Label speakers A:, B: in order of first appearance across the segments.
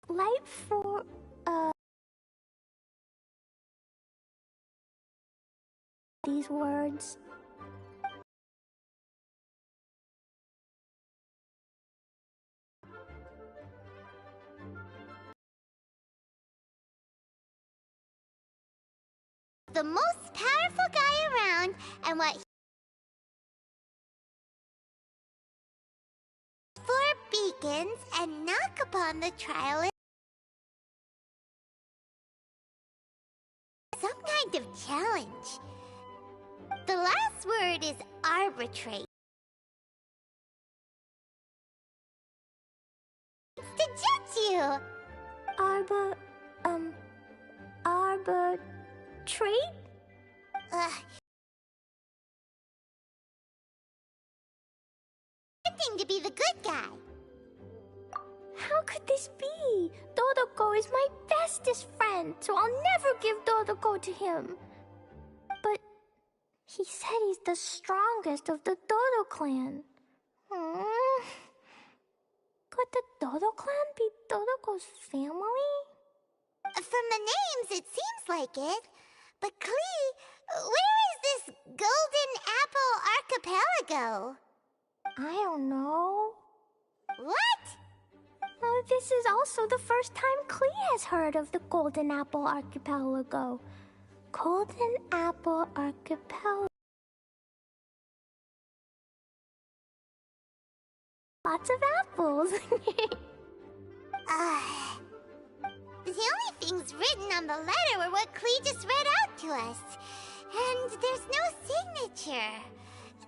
A: Light for, these words.
B: The most powerful guy around, and what four beacons and knock upon the trial. Some kind of challenge. The last word is arbitrate. It's to judge you.
A: Arbitrate?
B: Pretending to be the good guy.
A: How could this be? Dodoko is my bestest friend, so I'll never give Dodoko to him. But he said he's the strongest of the Dodo clan. Could the Dodo clan be Dodoko's family?
B: From the names, it seems like it. But Klee, where is this Golden Apple Archipelago?
A: I don't know.
B: What?
A: This is also the first time Klee has heard of the Golden Apple Archipelago. Golden Apple Archipelago. Lots of apples.
B: The only things written on the letter were what Klee just read out to us. And there's no signature.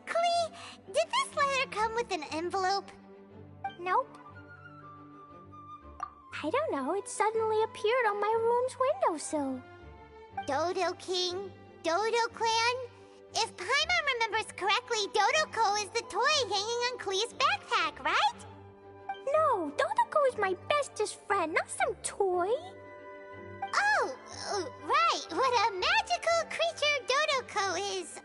B: Klee, did this letter come with an envelope?
A: Nope. I don't know, it suddenly appeared on my room's windowsill.
B: Dodo King, Dodo Clan? If Paimon remembers correctly, Dodoko is the toy hanging on Klee's backpack, right?
A: No, Dodoko is my bestest friend, not some toy.
B: Oh, right, what a magical creature Dodoko is.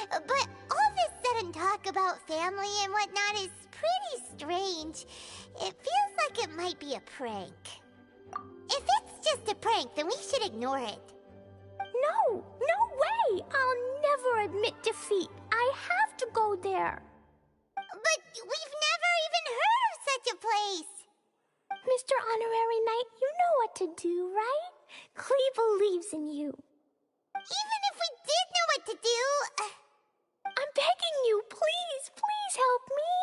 B: But all this sudden talk about family and whatnot is pretty strange. It feels like it might be a prank. If it's just a prank, then we should ignore it.
A: No way! I'll never admit defeat. I have to go there.
B: But we've never even heard of such a place.
A: Mr. Honorary Knight, you know what to do, right? Klee believes in you.
B: Even if we did know what to do...
A: I'm begging you, please help me.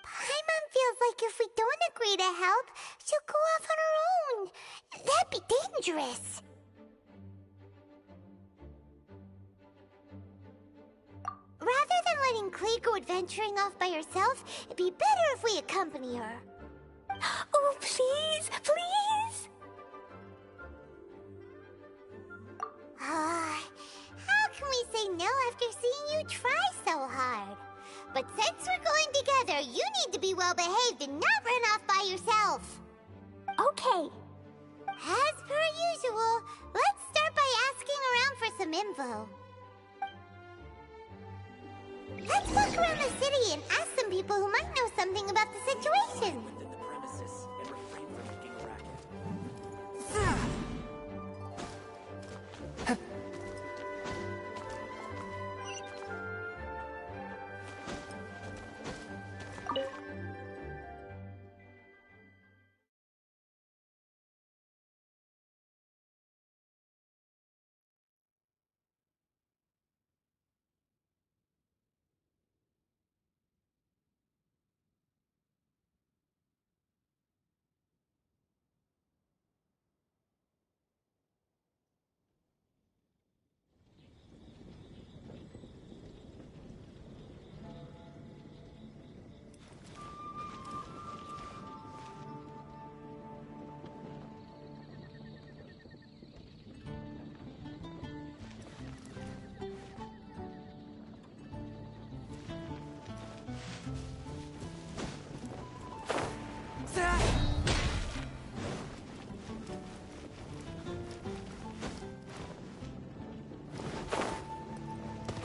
B: Paimon feels like if we don't agree to help, she'll go off on her own. That'd be dangerous. Rather than letting Klee go adventuring off by herself, it'd be better if we accompany her.
A: Oh, please!
B: How can we say no after seeing you try so hard? But since we're going together, you need to be well behaved and not run off by yourself.
A: Okay.
B: As per usual, let's start by asking around for some info. Let's walk around the city and ask some people who might know something about the situation.
C: Within the premises and refrain from making a racket.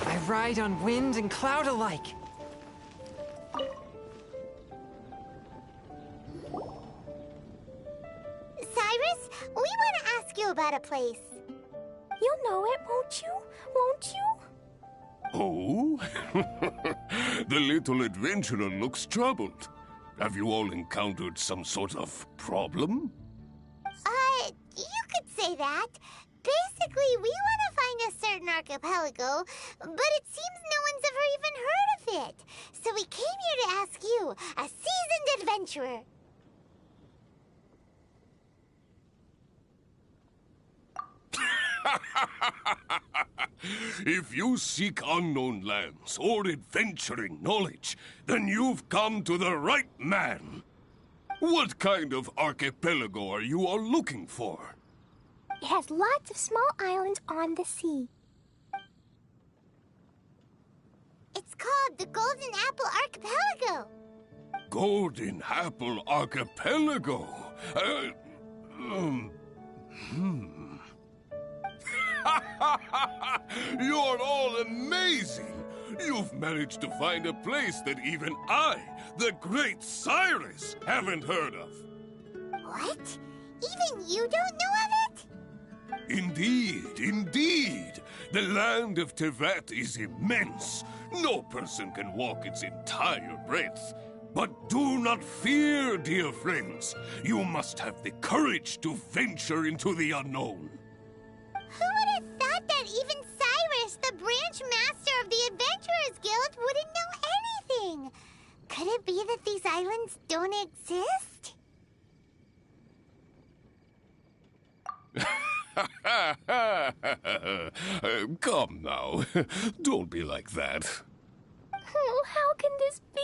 D: I ride on wind and cloud alike.
B: you about a place.
A: You'll know it, won't you? Won't you?
E: Oh? The little adventurer looks troubled. Have you all encountered some sort of problem?
B: You could say that. Basically, we want to find a certain archipelago, but it seems no one's ever even heard of it. So we came here to ask you, a seasoned adventurer.
E: If you seek unknown lands or adventuring knowledge, then you've come to the right man. What kind of archipelago are you all looking for?
A: It has lots of small islands on the sea.
B: It's called the Golden Apple Archipelago.
E: Golden Apple Archipelago? You're all amazing! You've managed to find a place that even I, the great Cyrus, haven't heard of.
B: What? Even you don't know of it?
E: Indeed, indeed. The land of Tevat is immense. No person can walk its entire breadth. But do not fear, dear friends. You must have the courage to venture into the unknown.
B: Who would have thought that even Cyrus, the branch master of the Adventurers Guild, wouldn't know anything? Could it be that these islands don't exist?
E: Come now. Don't be like that.
A: Oh, how can this be?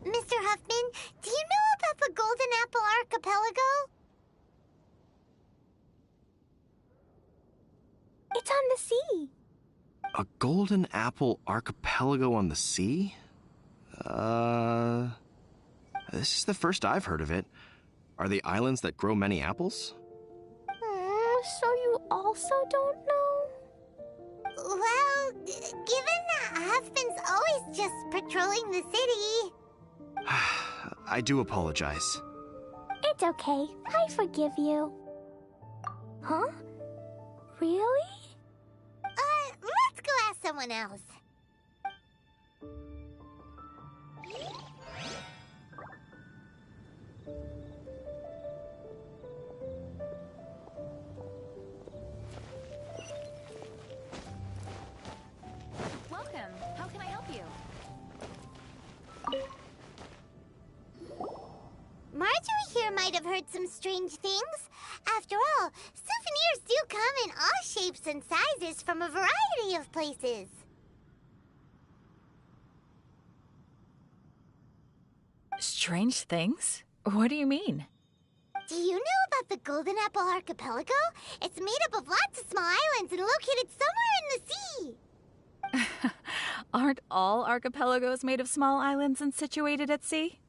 B: Mr. Huffman, do you know about the Golden Apple Archipelago?
A: It's on the sea.
F: A golden apple archipelago on the sea? This is the first I've heard of it. Are they islands that grow many apples?
A: So you also don't know?
B: Well, given that Huffman's always just patrolling the city...
F: I do apologize.
A: It's okay. I forgive you. Huh? Really?
B: Let's go ask someone else.
G: Welcome. How can I help you?
B: Marjorie here might have heard some strange things. After all, souvenirs do come in all shapes and sizes from a variety of places.
G: Strange things? What do you mean?
B: Do you know about the Golden Apple Archipelago? It's made up of lots of small islands and located somewhere in the sea.
G: Aren't all archipelagos made of small islands and situated at sea?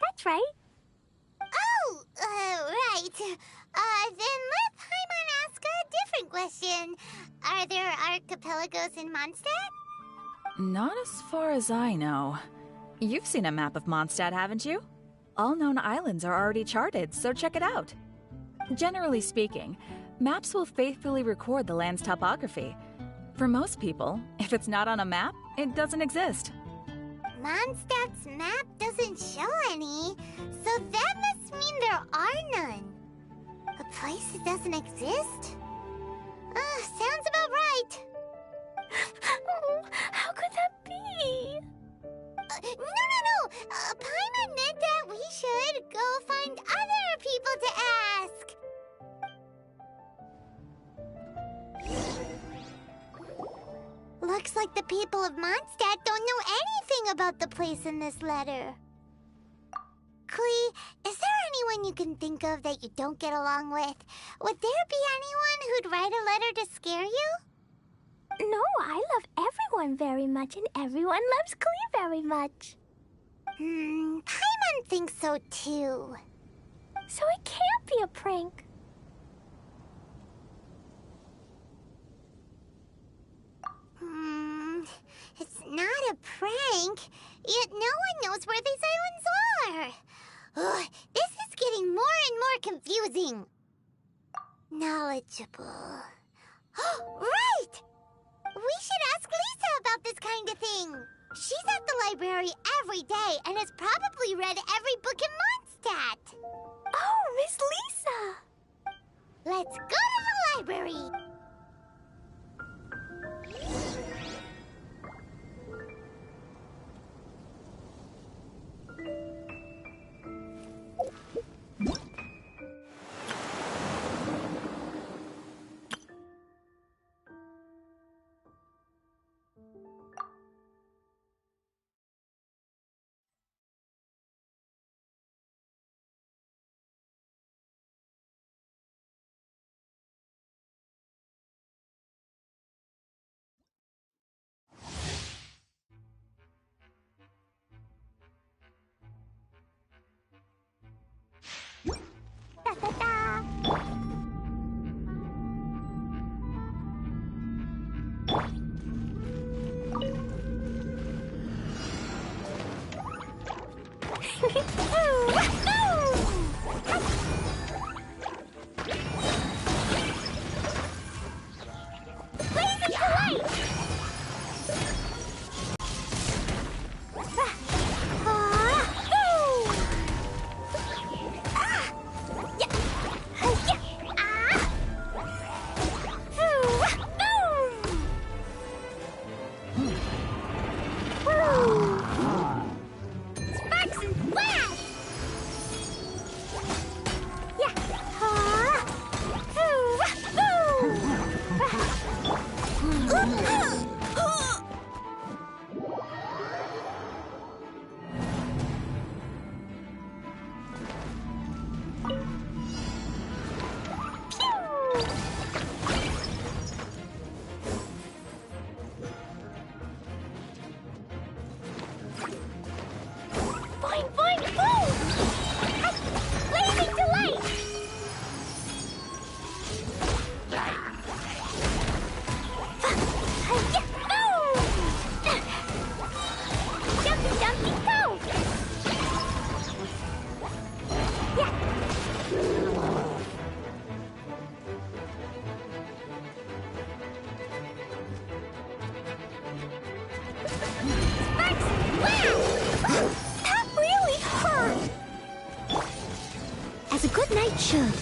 A: That's right.
B: Oh, right. Then let Paimon ask a different question. Are there archipelagos in Mondstadt?
G: Not as far as I know. You've seen a map of Mondstadt, haven't you? All known islands are already charted, so check it out. Generally speaking, maps will faithfully record the land's topography. For most people, if it's not on a map, it doesn't exist.
B: Mondstadt's map doesn't show any, so that must mean there are none. A place that doesn't exist? Sounds about right.
A: Oh, how could that be?
B: No. Paimon meant that we should go find other people to ask. Looks like the people of Mondstadt don't know anything about the place in this letter. Klee, is there anyone you can think of that you don't get along with? Would there be anyone who'd write a letter to scare you?
A: No, I love everyone very much, and everyone loves Klee very much.
B: Paimon thinks so too.
A: So it can't be a prank.
B: It's not a prank, yet no one knows where these islands are. Ugh, this is getting more and more confusing. Knowledgeable. Right! We should ask Lisa about this kind of thing. She's at the library every day and has probably read every book in Mondstadt.
A: Oh, Miss Lisa!
B: Let's go to the library.
A: That really hurt! As a good knight should.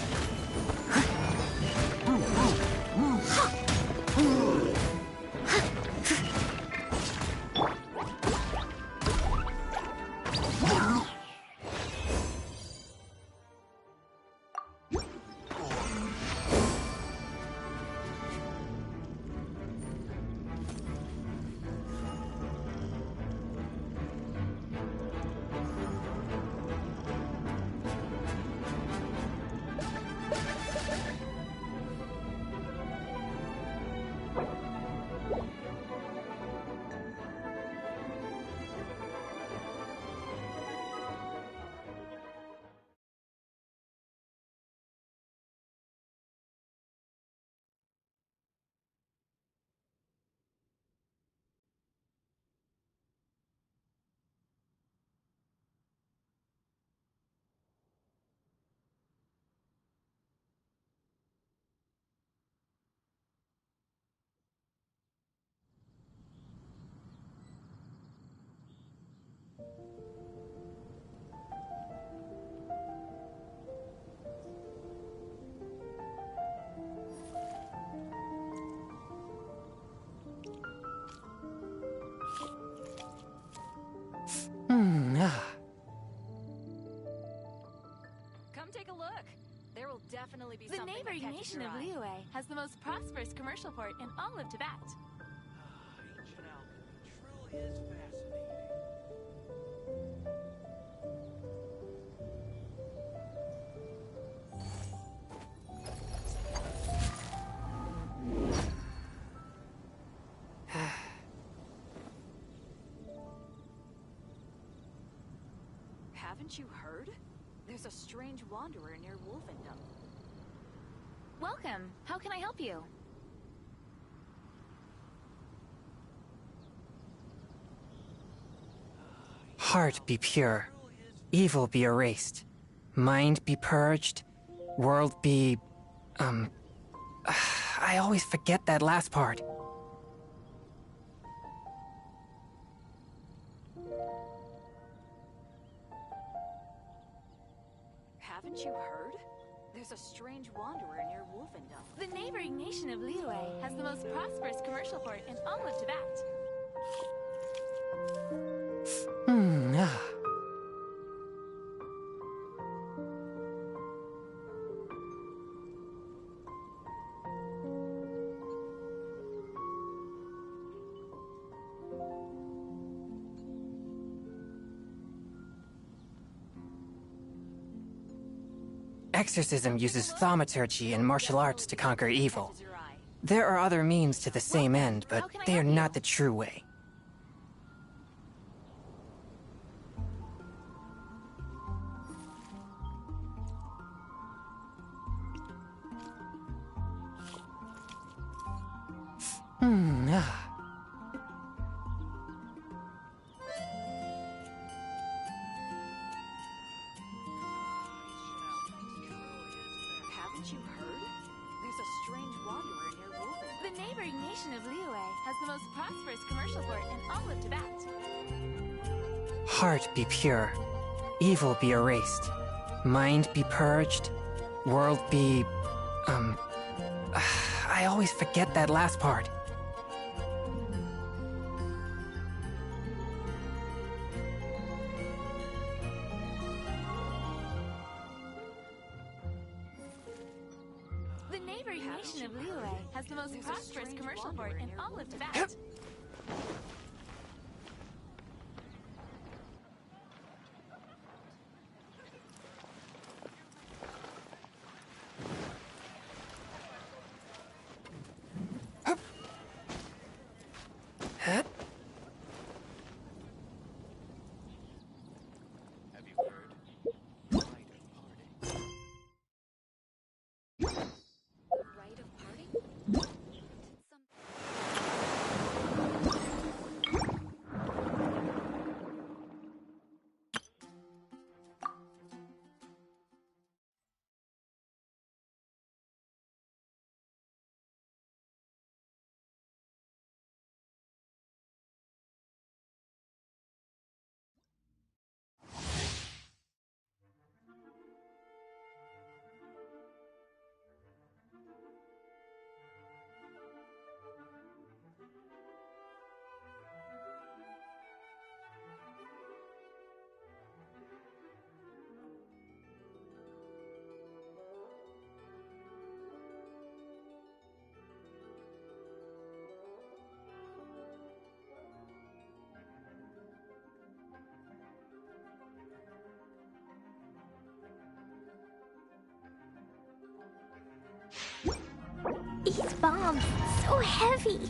G: definitely be
H: The
G: something that
H: neighboring
G: catches
H: nation
G: your
H: of
G: eye.
H: Liyue has the most prosperous commercial port in all of Tibet.
C: Ancient alchemy truly is fascinating.
G: Haven't you heard? There's a strange wanderer near Wolfendom.
H: Welcome. How can I help you?
D: Heart be pure, evil be erased, mind be purged, world be... I always forget that last part.
G: Haven't you heard? There's a strange wanderer near Wolfendom.
H: The neighboring nation of Liyue has the most prosperous commercial port in all of Tibet.
D: Ah. Exorcism uses thaumaturgy and martial arts to conquer evil.
G: Catches your eye.
D: There are other means to the same end, but
H: How can I
D: they are
H: help you?
D: not the true way. Ah.
G: Haven't you heard? There's a strange wanderer near Wolfendom.
H: The neighboring nation of Liyue has the most prosperous commercial port in all of Tibet.
D: Heart be pure, evil be erased, mind be purged, world be... I always forget that last part.
H: The neighboring nation of Liyue has the most
G: There's a
H: prosperous
G: strange
H: commercial port
G: wanderer
H: in
G: near
H: all of
G: Wolfendom.
H: Tibet.
D: Huh?
C: Have you heard?
G: Rite of parting?
A: These bombs, so heavy.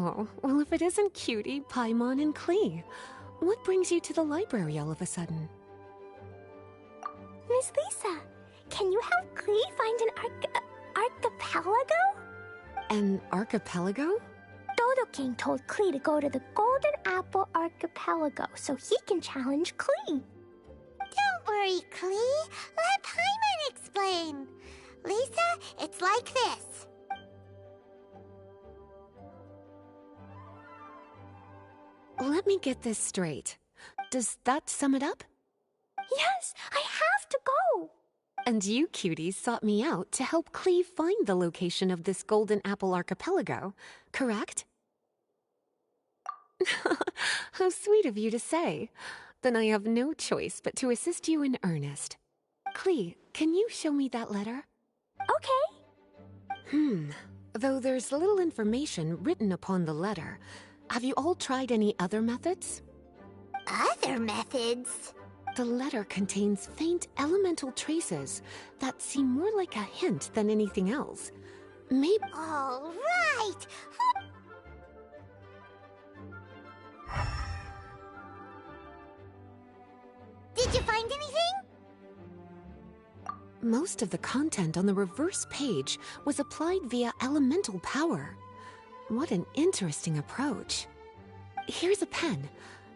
I: Oh, well, if it isn't Cutie, Paimon, and Klee, what brings you to the library all of a sudden?
A: Miss Lisa, can you help Klee find an archipelago?
I: An archipelago?
A: Dodo King told Klee to go to the Golden Apple Archipelago so he can challenge Klee.
B: Don't worry, Klee. Let Paimon explain. Lisa, it's like this.
I: Let me get this straight. Does that sum it up?
A: Yes, I have to go.
I: And you cuties sought me out to help Klee find the location of this Golden Apple Archipelago, correct? How sweet of you to say. Then I have no choice but to assist you in earnest. Klee, can you show me that letter?
A: Okay.
I: Though there's little information written upon the letter, have you all tried any other methods?
B: Other methods?
I: The letter contains faint elemental traces that seem more like a hint than anything else. Maybe...
B: All right. Did you find anything?
I: Most of the content on the reverse page was applied via elemental power. What an interesting approach. Here's a pen.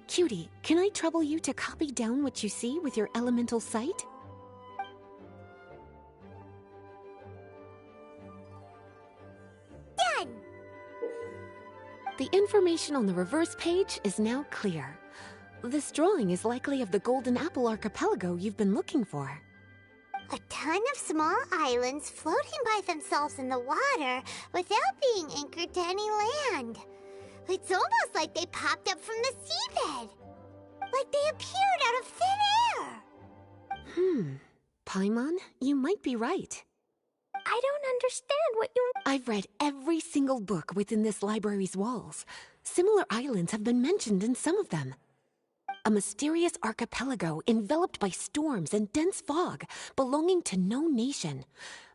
I: Cutie, can I trouble you to copy down what you see with your elemental sight?
B: Done!
I: The information on the reverse page is now clear. This drawing is likely of the Golden Apple Archipelago you've been looking for.
B: A ton of small islands floating by themselves in the water without being anchored to any land. It's almost like they popped up from the seabed. Like they appeared out of thin air.
I: Paimon, you might be right.
A: I don't understand what you...
I: I've read every single book within this library's walls. Similar islands have been mentioned in some of them. A mysterious archipelago enveloped by storms and dense fog, belonging to no nation.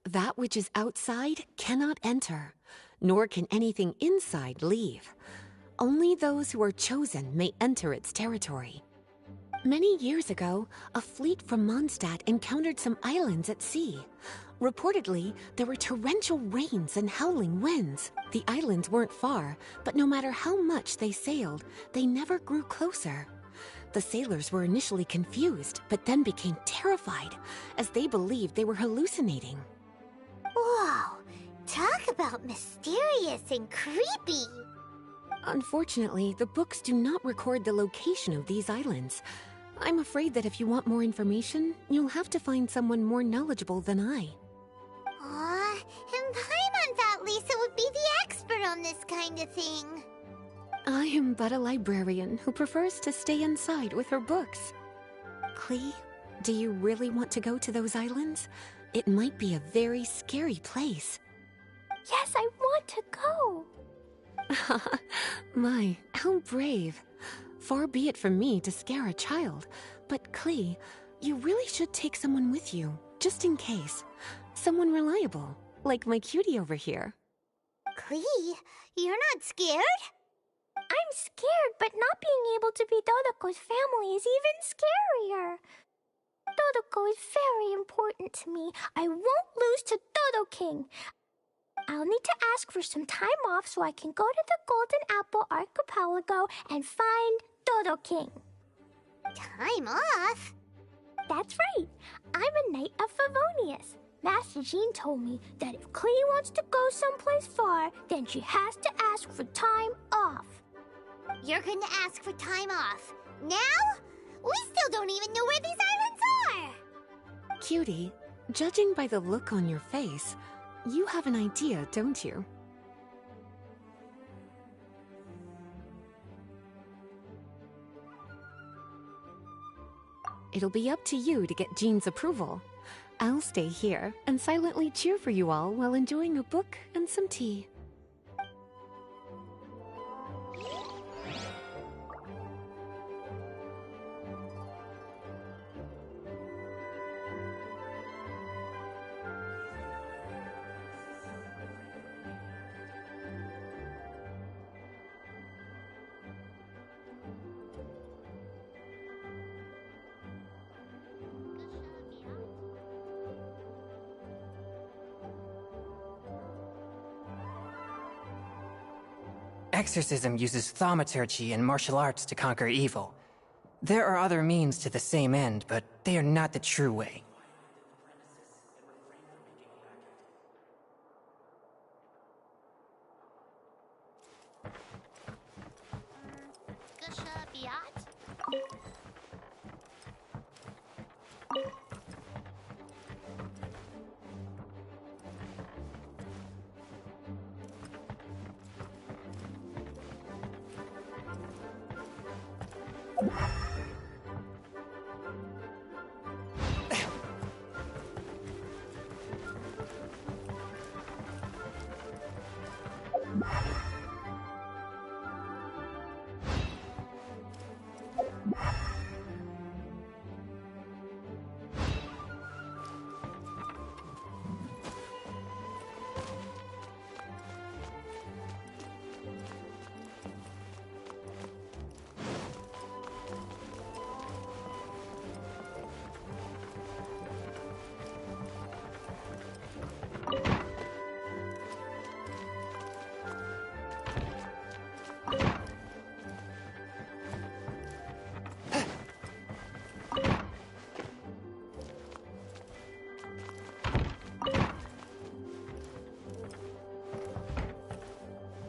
I: That which is outside cannot enter, nor can anything inside leave. Only those who are chosen may enter its territory. Many years ago, a fleet from Mondstadt encountered some islands at sea. Reportedly, there were torrential rains and howling winds. The islands weren't far, but no matter how much they sailed, they never grew closer. The sailors were initially confused, but then became terrified, as they believed they were hallucinating.
B: Whoa! Talk about mysterious and creepy!
I: Unfortunately, the books do not record the location of these islands. I'm afraid that if you want more information, you'll have to find someone more knowledgeable than I.
B: Aw, and Paimon thought Lisa would be the expert on this kind of thing.
I: I am but a librarian who prefers to stay inside with her books. Klee, do you really want to go to those islands? It might be a very scary place.
A: Yes, I want to go.
I: My, how brave. Far be it from me to scare a child, but Klee, you really should take someone with you, just in case. Someone reliable, like my cutie over here.
B: Klee, you're not scared?
A: I'm scared, but not being able to be Dodoko's family is even scarier. Dodoko is very important to me. I won't lose to Dodo King. I'll need to ask for some time off so I can go to the Golden Apple Archipelago and find Dodo King.
B: Time off?
A: That's right. I'm a Knight of Favonius. Master Jean told me that if Klee wants to go someplace far, then she has to ask for time off.
B: You're going to ask for time off. Now? We still don't even know where these islands are!
I: Cutie, judging by the look on your face, you have an idea, don't you? It'll be up to you to get Jean's approval. I'll stay here and silently cheer for you all while enjoying a book and some tea.
D: Exorcism uses thaumaturgy and martial arts to conquer evil. There are other means to the same end, but they are not the true way.
B: Gusha Biat?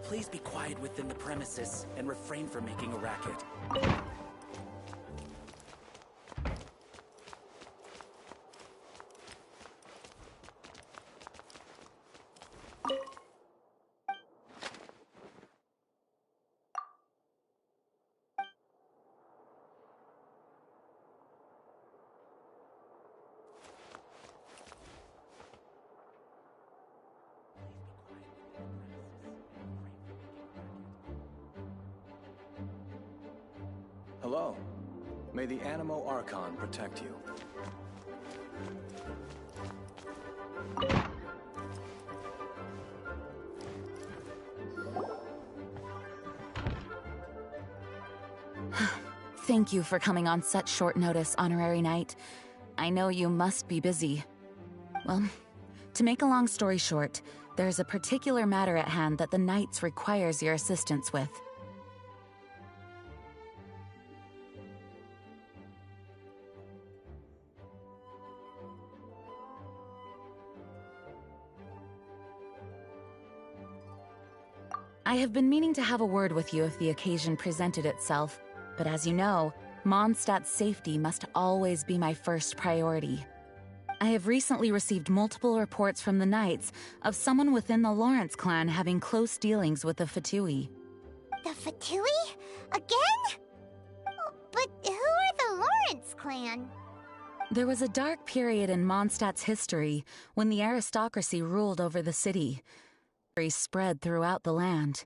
J: Please be quiet within the premises and refrain from making a racket.
K: Hello. May the Animo Archon protect you.
L: Thank you for coming on such short notice, Honorary Knight. I know you must be busy. Well, to make a long story short, there's a particular matter at hand that the Knights requires your assistance with. I have been meaning to have a word with you if the occasion presented itself, but as you know, Mondstadt's safety must always be my first priority. I have recently received multiple reports from the Knights of someone within the Lawrence clan having close dealings with the Fatui.
B: The Fatui? Again? Oh, but who are the Lawrence clan?
L: There was a dark period in Mondstadt's history when the aristocracy ruled over the city. Spread throughout the land.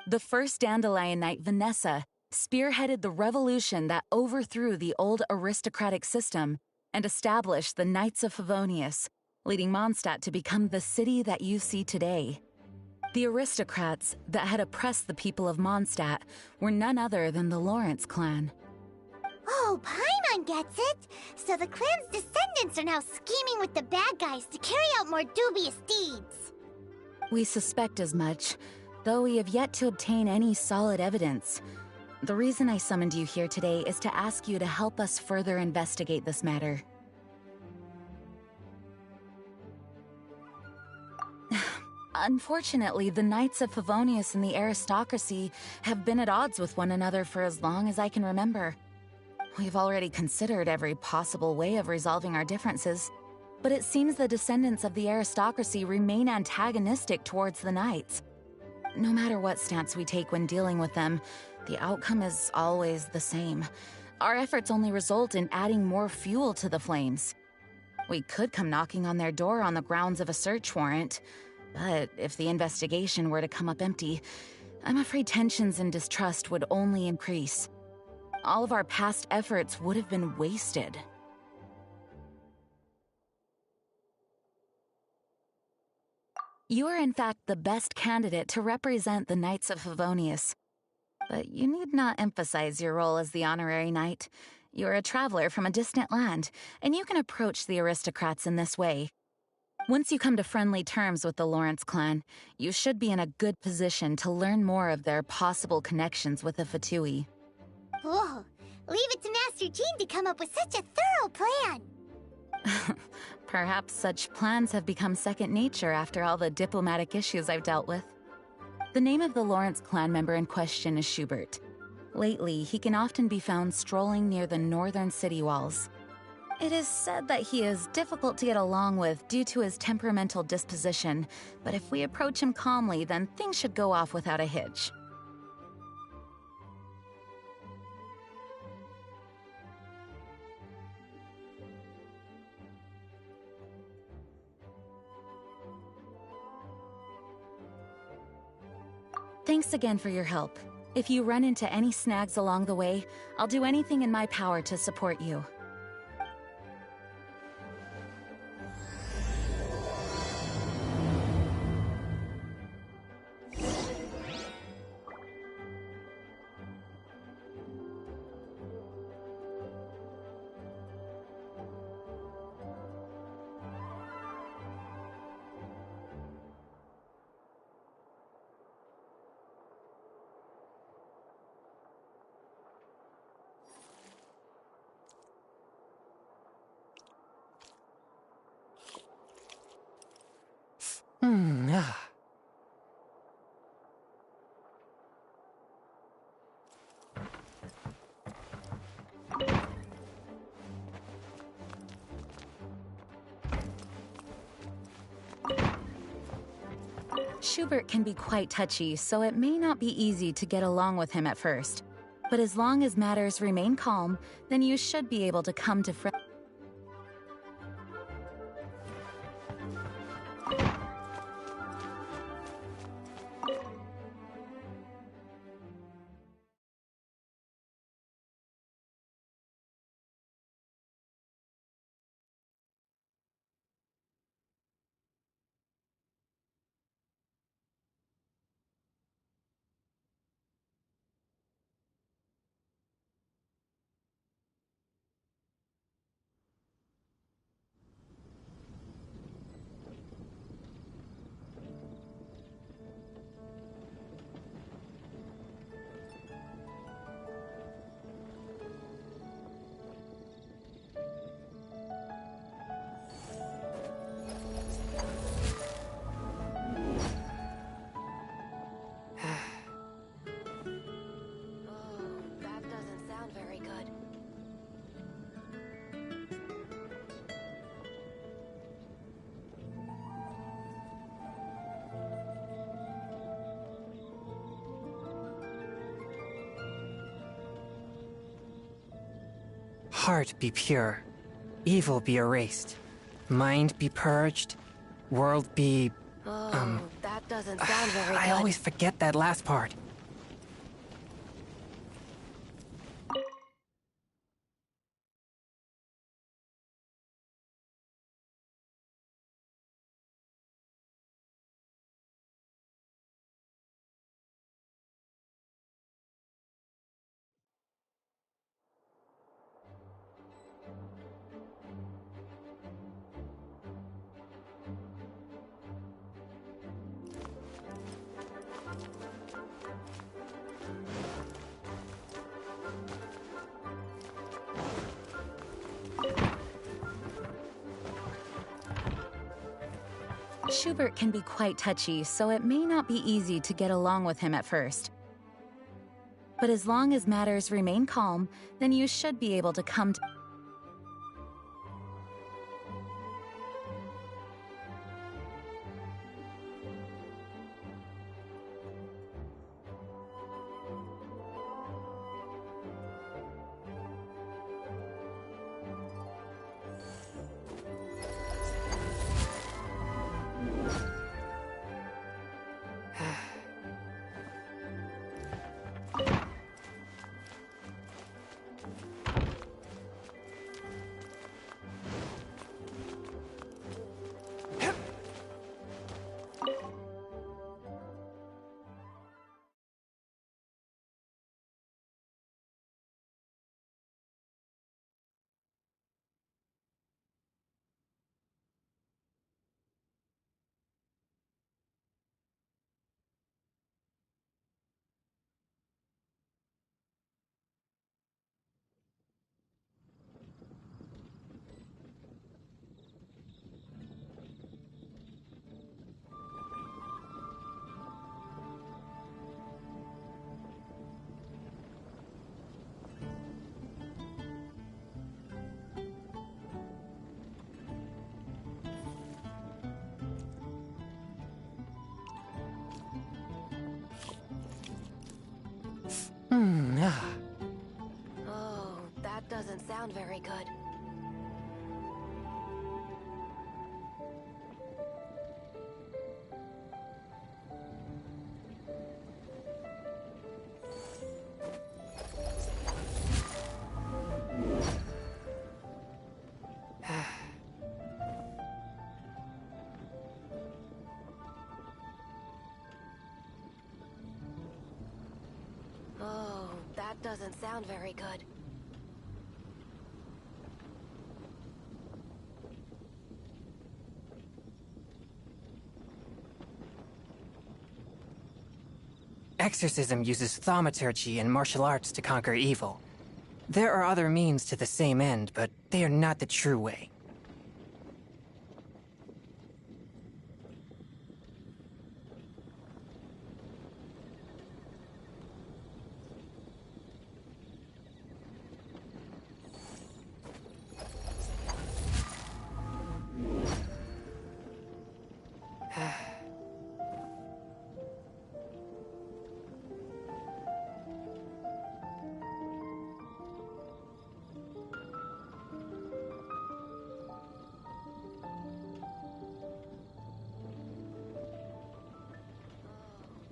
L: The first Dandelion Knight, Vanessa, spearheaded the revolution that overthrew the old aristocratic system and established the Knights of Favonius, leading Mondstadt to become the city that you see today. The aristocrats that had oppressed the people of Mondstadt were none other than the Lawrence clan.
B: Oh, Paimon gets it! So the clan's descendants are now scheming with the bad guys to carry out more dubious deeds.
L: We suspect as much, though we have yet to obtain any solid evidence. The reason I summoned you here today is to ask you to help us further investigate this matter. Unfortunately, the Knights of Favonius and the aristocracy have been at odds with one another for as long as I can remember. We've already considered every possible way of resolving our differences, but it seems the descendants of the aristocracy remain antagonistic towards the Knights. No matter what stance we take when dealing with them, the outcome is always the same. Our efforts only result in adding more fuel to the flames. We could come knocking on their door on the grounds of a search warrant, but if the investigation were to come up empty, I'm afraid tensions and distrust would only increase. All of our past efforts would have been wasted. You are in fact the best candidate to represent the Knights of Favonius. But you need not emphasize your role as the honorary knight. You are a traveler from a distant land, and you can approach the aristocrats in this way. Once you come to friendly terms with the Lawrence clan, you should be in a good position to learn more of their possible connections with the Fatui.
B: Whoa, leave it to Master Jean to come up with such a thorough plan.
L: Perhaps such plans have become second nature after all the diplomatic issues I've dealt with. The name of the Lawrence clan member in question is Schubert. Lately, he can often be found strolling near the northern city walls. It is said that he is difficult to get along with due to his temperamental disposition, but if we approach him calmly, then things should go off without a hitch. Thanks again for your help. If you run into any snags along the way, I'll do anything in my power to support you. Schubert can be quite touchy, so it may not be easy to get along with him at first. But as long as matters remain calm, then you should be able to come to
D: Heart be pure, evil be erased, mind be purged, world be...
M: that doesn't sound very good.
D: I always forget that last part.
L: Schubert can be quite touchy, so it may not be easy to get along with him at first. But as long as matters remain calm, then you should be able to come to...
M: sound very good. Oh, that doesn't sound very good.
D: Exorcism uses thaumaturgy and martial arts to conquer evil. There are other means to the same end, but they are not the true way.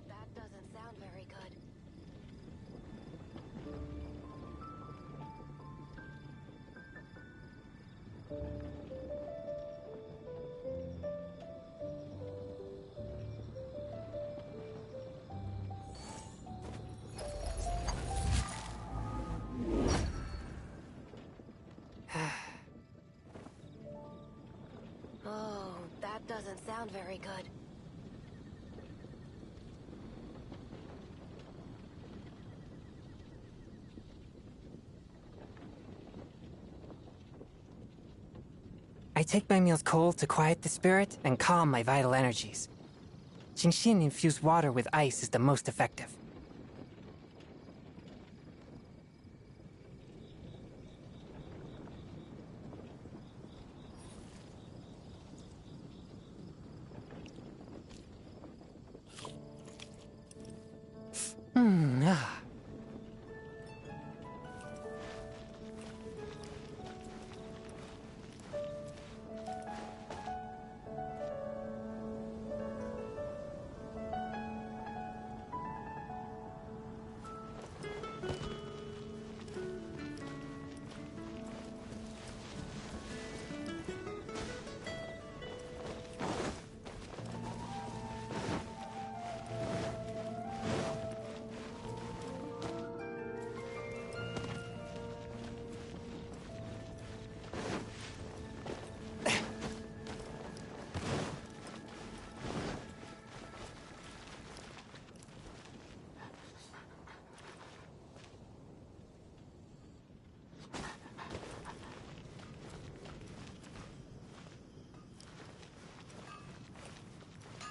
M: That doesn't sound very good. Oh, that doesn't sound very good.
D: I take my meals cold to quiet the spirit and calm my vital energies. Genshin infused water with ice is the most effective. Ah.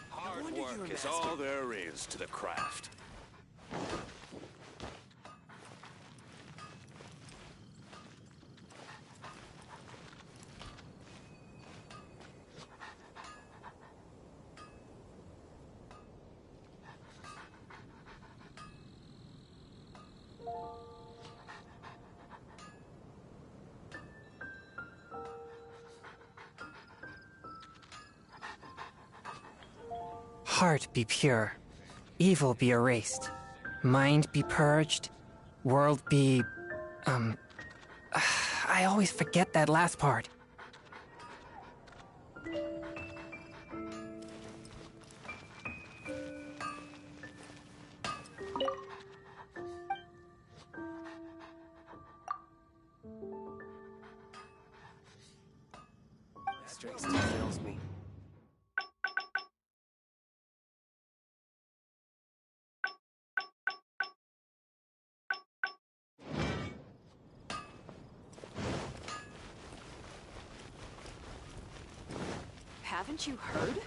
E: Hard work is all there is to the craft.
D: Heart be pure, evil be erased, mind be purged, world be... I always forget that last part.
K: Strength still fails me.
N: Haven't you heard?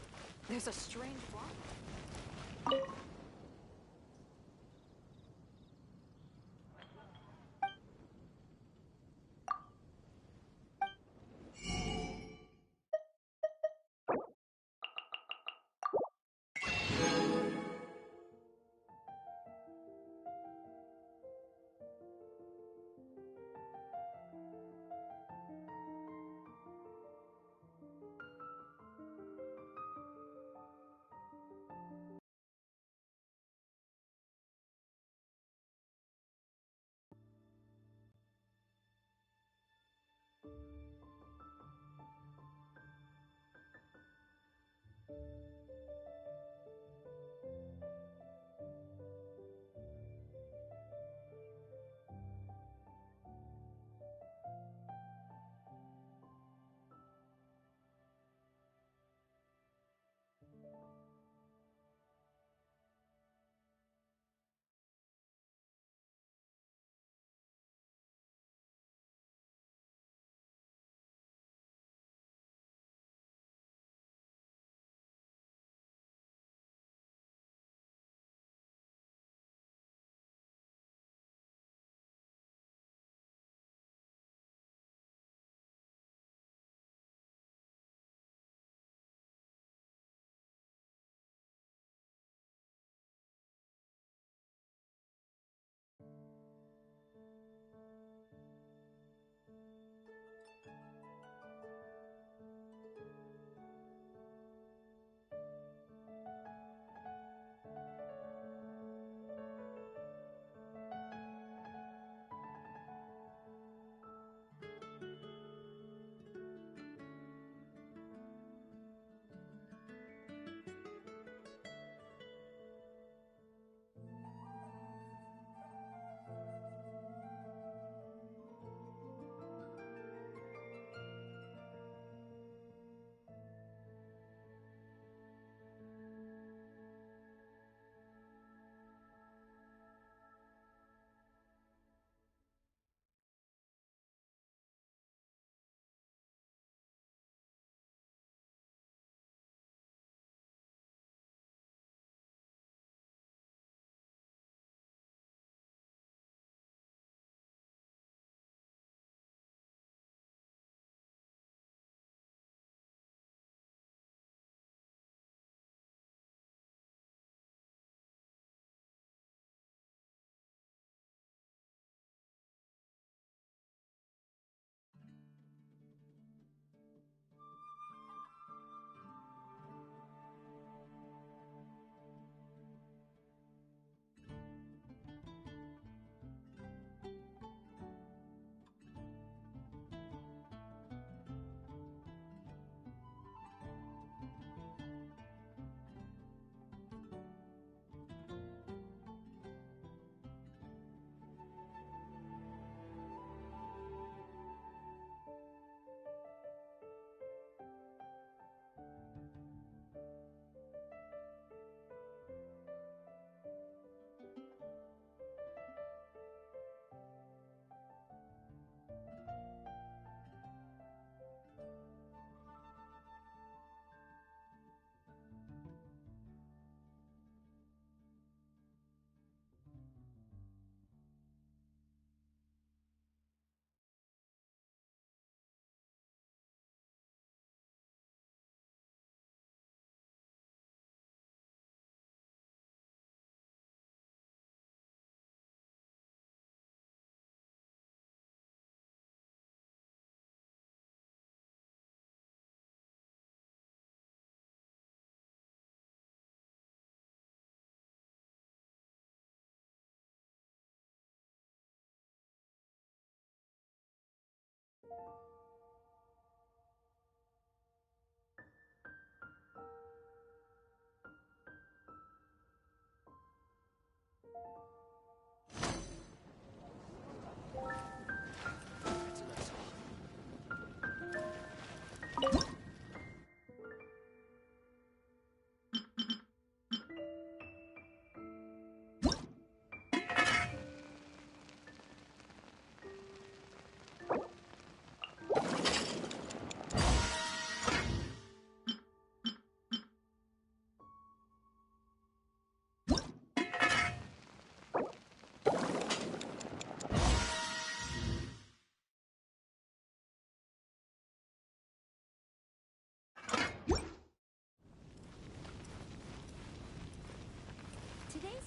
N: There's a strange fly.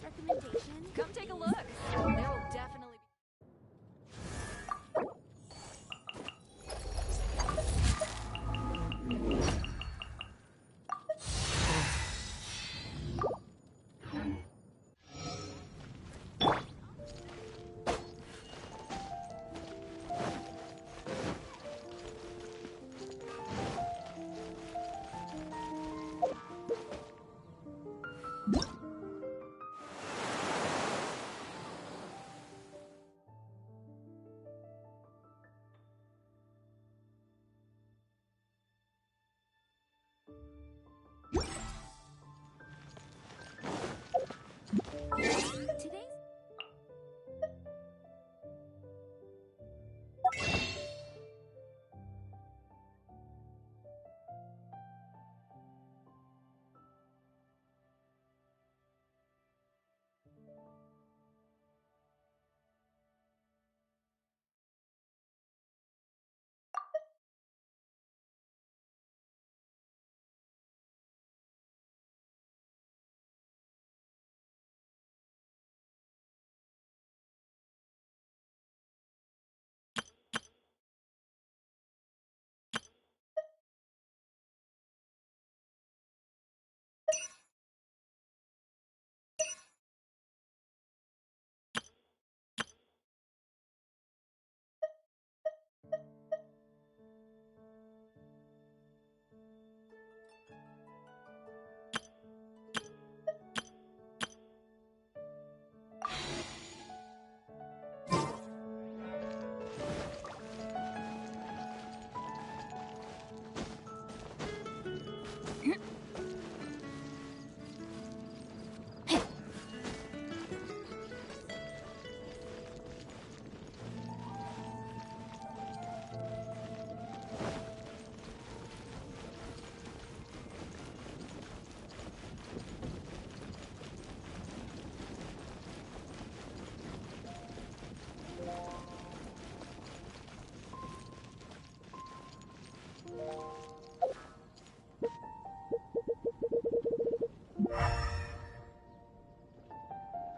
H: recommendation? Come take a look. There will definitely be.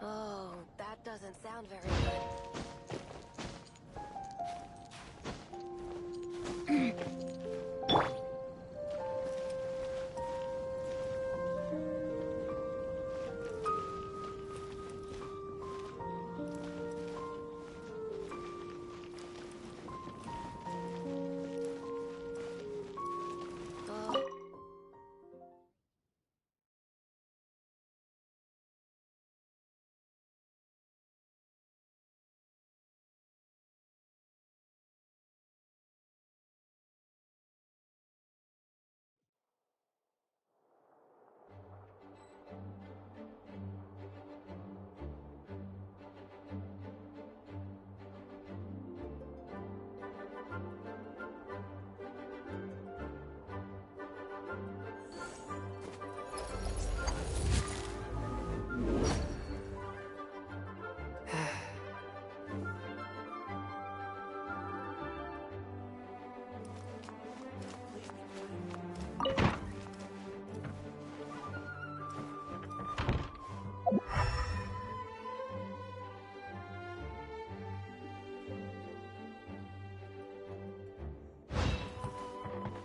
M: Oh, that doesn't sound very good.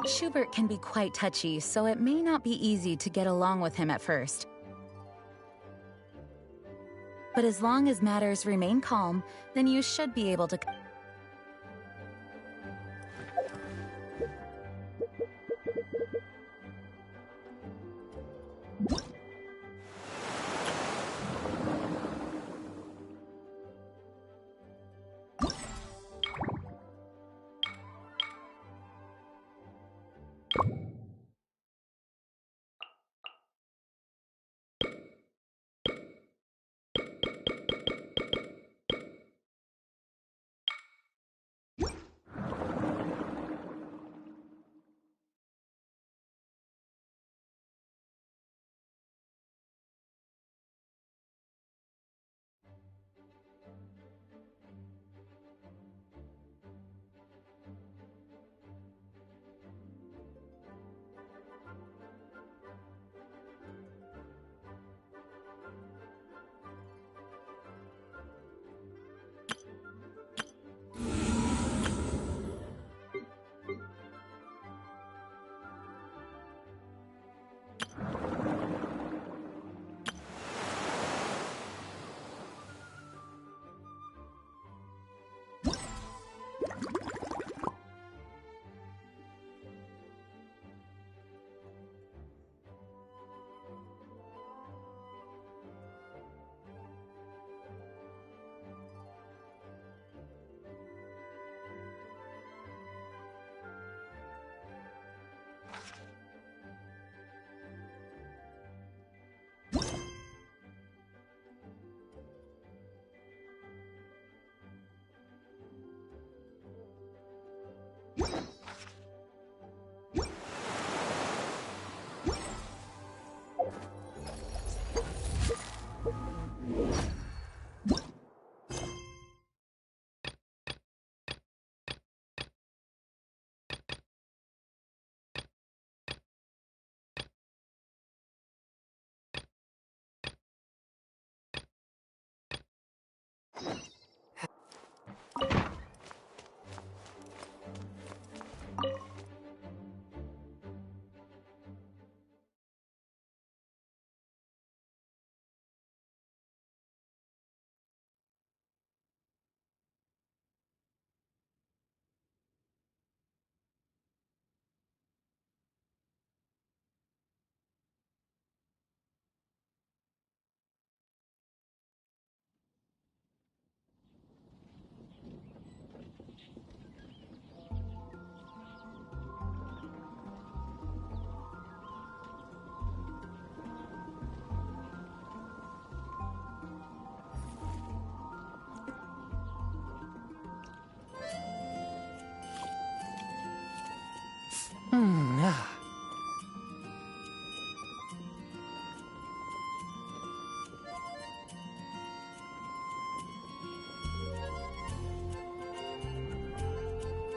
L: Schubert can be quite touchy, so it may not be easy to get along with him at first. But as long as matters remain calm, then you should be able to...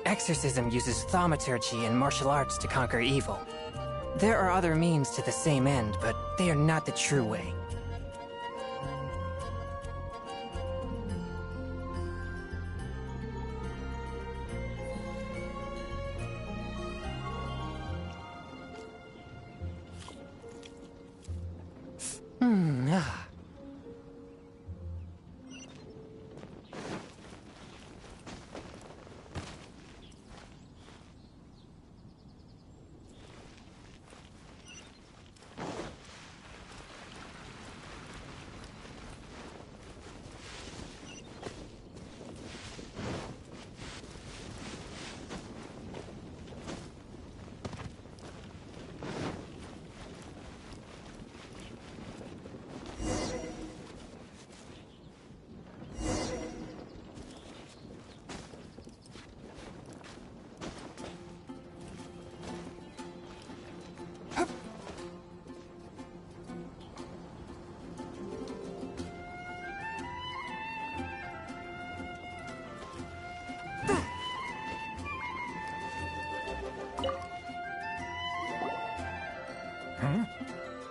D: Exorcism uses thaumaturgy and martial arts to conquer evil. There are other means to the same end, but they are not the true way.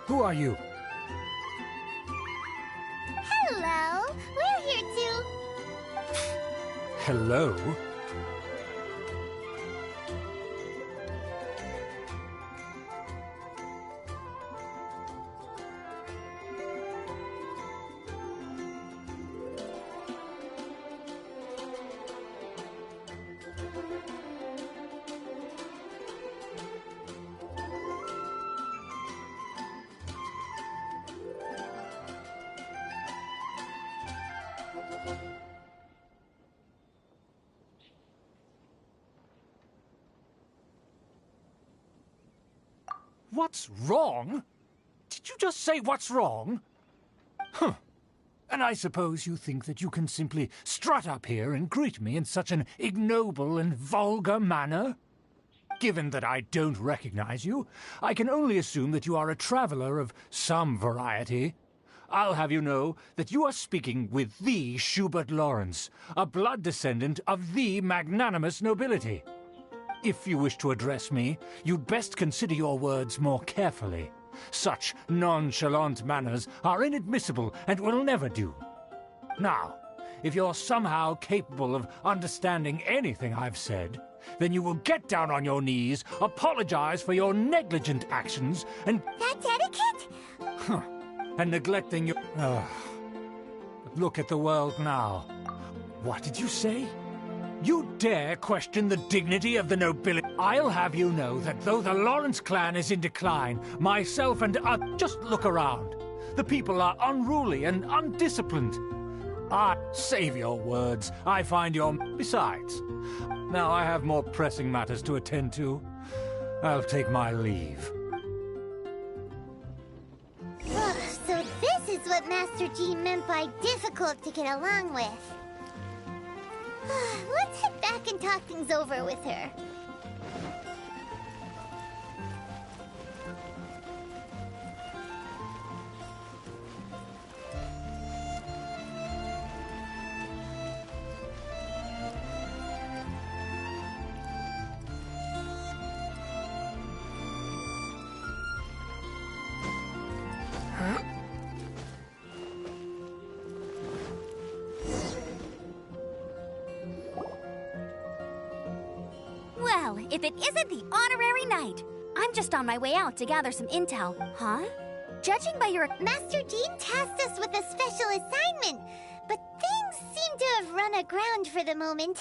O: Who are you?
B: Hello! We're here to...
O: Hello? What's wrong? Did you just say what's wrong? Huh. And I suppose you think that you can simply strut up here and greet me in such an ignoble and vulgar manner? Given that I don't recognize you, I can only assume that you are a traveler of some variety. I'll have you know that you are speaking with the Schubert Lawrence, a blood descendant of the magnanimous nobility. If you wish to address me, you'd best consider your words more carefully. Such nonchalant manners are inadmissible and will never do. Now, if you're somehow capable of understanding anything I've said, then you will get down on your knees, apologize for your negligent actions, and...
B: That's etiquette?
O: and neglecting your... But look at the world now. What did you say? You dare question the dignity of the nobility? I'll have you know that though the Lawrence clan is in decline, myself and just look around. The people are unruly and undisciplined. Save your words. I find your... Besides, now I have more pressing matters to attend to. I'll take my leave.
B: So this is what Master G meant by difficult to get along with. Let's head back and talk things over with her.
P: Well, if it isn't the honorary knight. I'm just on my way out to gather some intel. Huh? Judging by your...
B: Master Jean tasked us with a special assignment, but things seem to have run aground for the moment.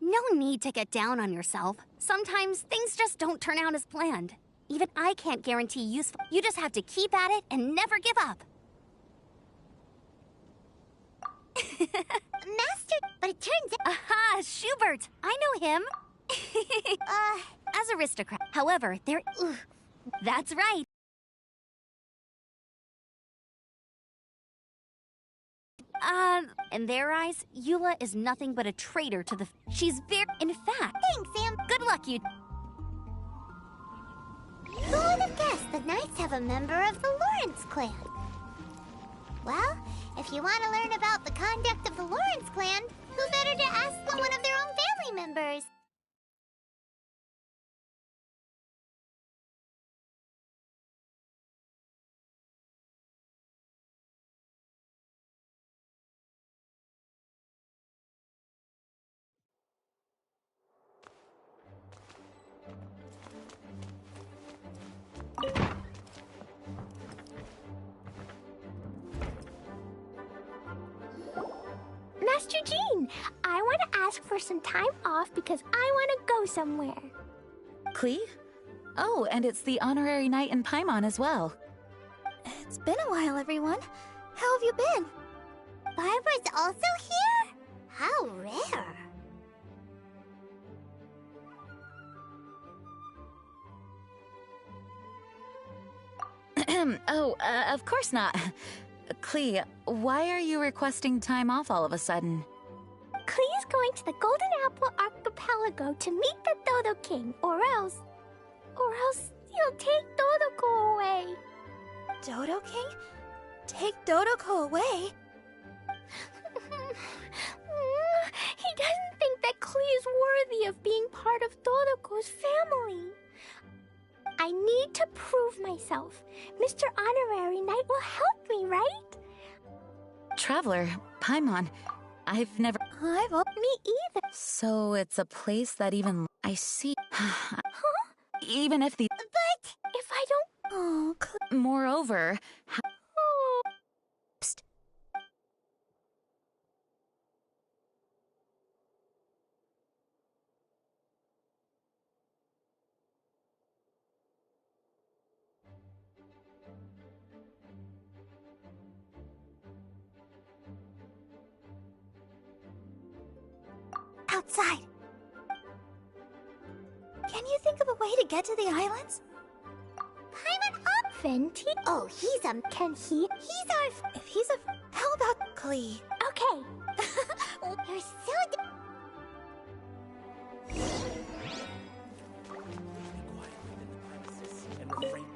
P: No need to get down on yourself. Sometimes things just don't turn out as planned. Even I can't guarantee useful... You just have to keep at it and never give up.
B: Master... But it turns out...
P: Aha! Schubert! I know him! As aristocrat. However, there... That's right. In their eyes, Eula is nothing but a traitor to the... She's very... In fact...
B: Thanks, Sam.
P: Good luck, you...
B: Who would have guessed the Knights have a member of the Lawrence clan? Well, if you want to learn about the conduct of the Lawrence clan, who better to ask than one of their own family members?
A: Master Jean, I want to ask for some time off because I want to go somewhere.
L: Klee? Oh, and it's the honorary knight in Paimon as well.
B: It's been a while, everyone. How have you been? Barbara's also here? How rare.
L: Of course not. Klee, why are you requesting time off all of a sudden?
A: Klee's going to the Golden Apple Archipelago to meet the Dodo King, or else he'll take Dodoko away.
B: Dodo King? Take Dodoko away?
A: He doesn't think that Klee is worthy of being part of Dodoko's family. I need to prove myself. Mr. Honorary Knight will help me, right?
L: Traveler, Paimon, I've never...
A: Me either.
L: So it's a place that even... I see... Even if the...
A: But if I don't...
L: Oh, moreover...
A: Oh.
L: Psst.
B: Outside. Can you think of a way to get to the islands?
A: Paimon up, Fenty.
B: Oh, he's a...
A: Can he?
B: He's our... If he's a... How about Klee?
A: Okay.
B: You're so...
J: Be quiet within the premises and refrain.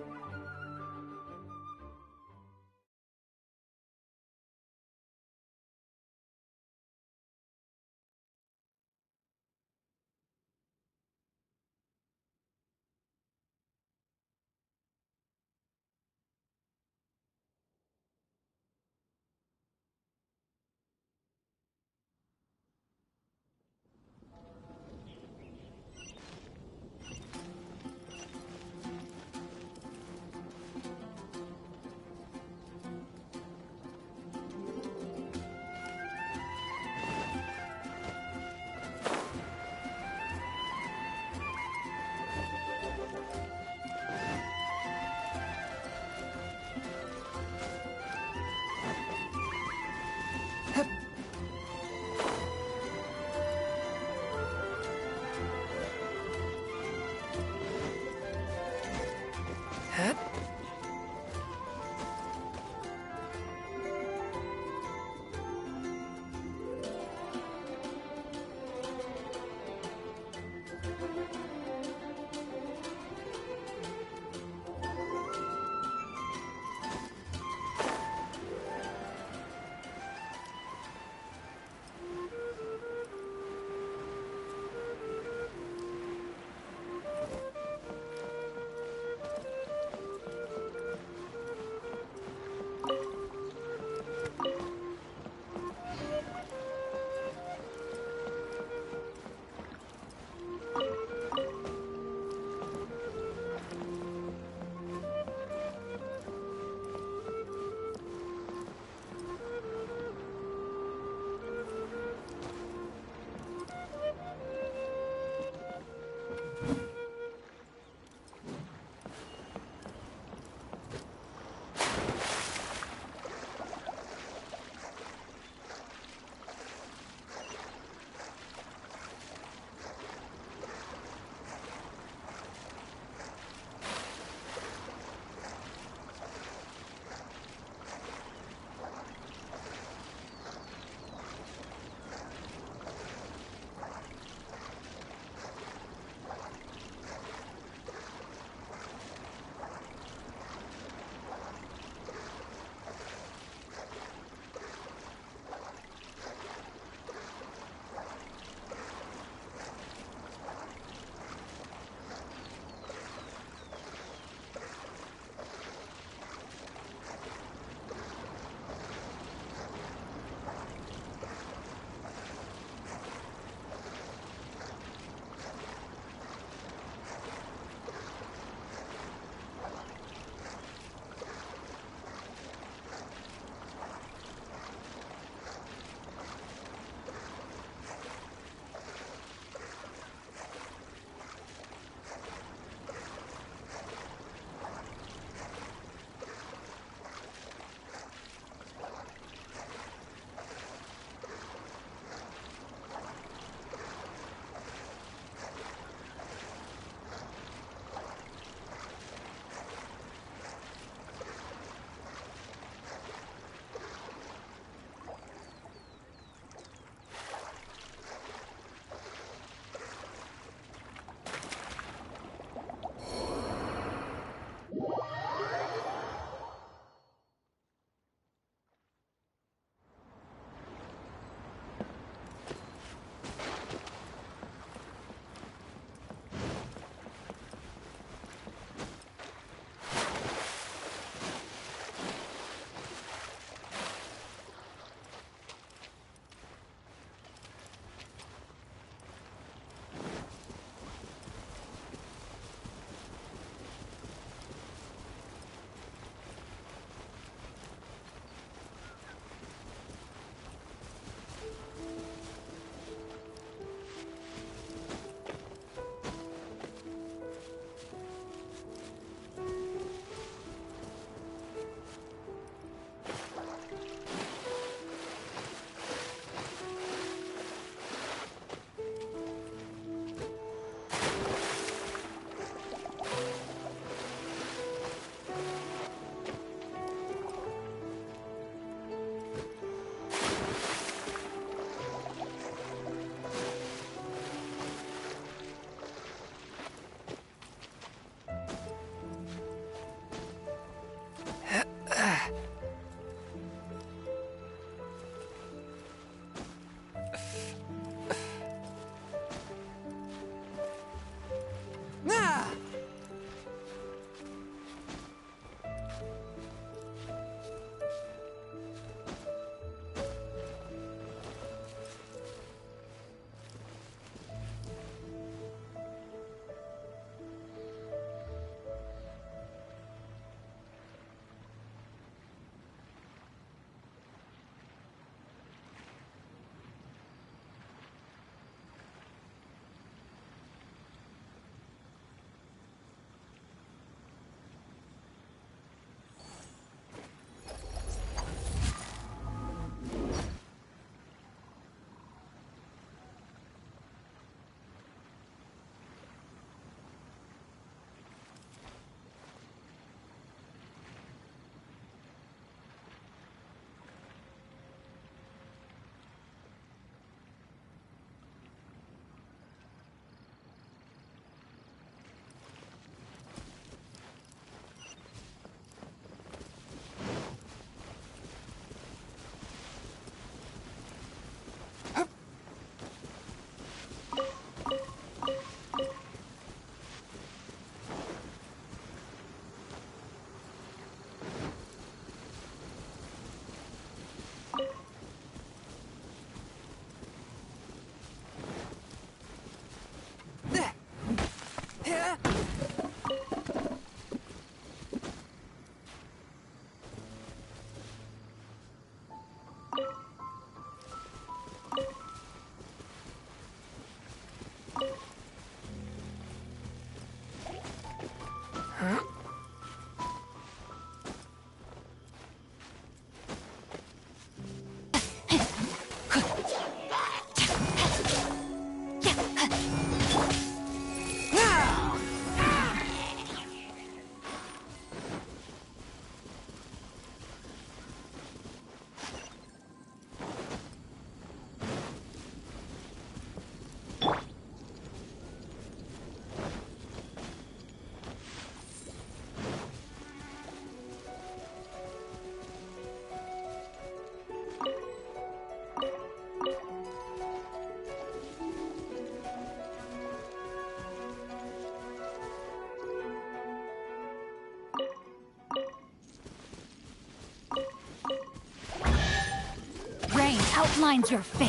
P: outlines your fate.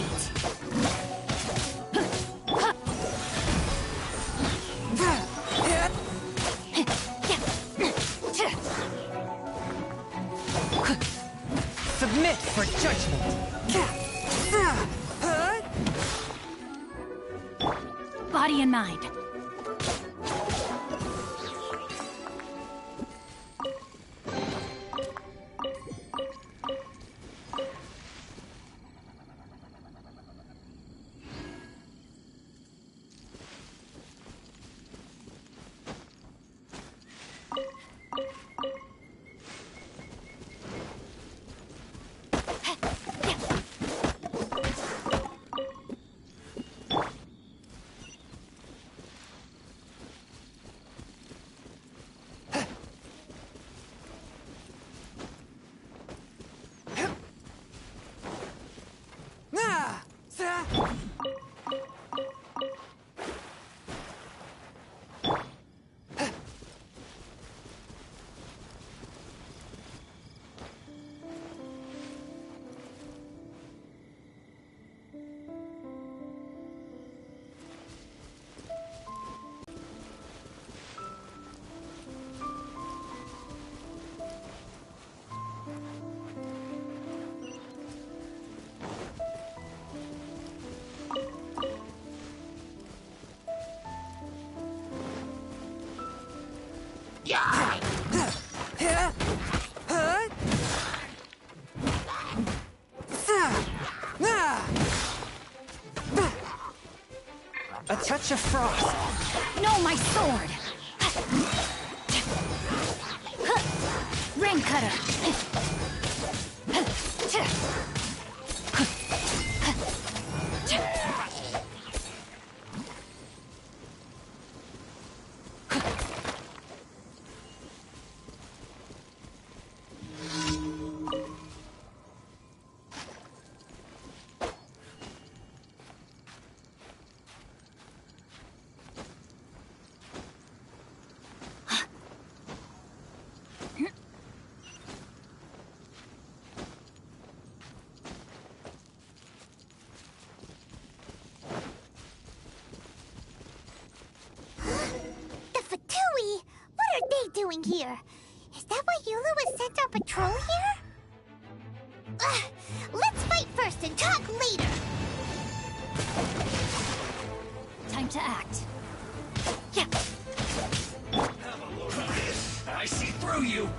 D: Submit for judgment.
P: Body and mind.
D: A touch of frost.
P: No, my sword! Rain cutter!
B: Doing here? Is that why Yula was sent on patrol here? Let's fight first and talk later!
P: Time to act.
B: Yeah.
J: Have a look at this. I see through you.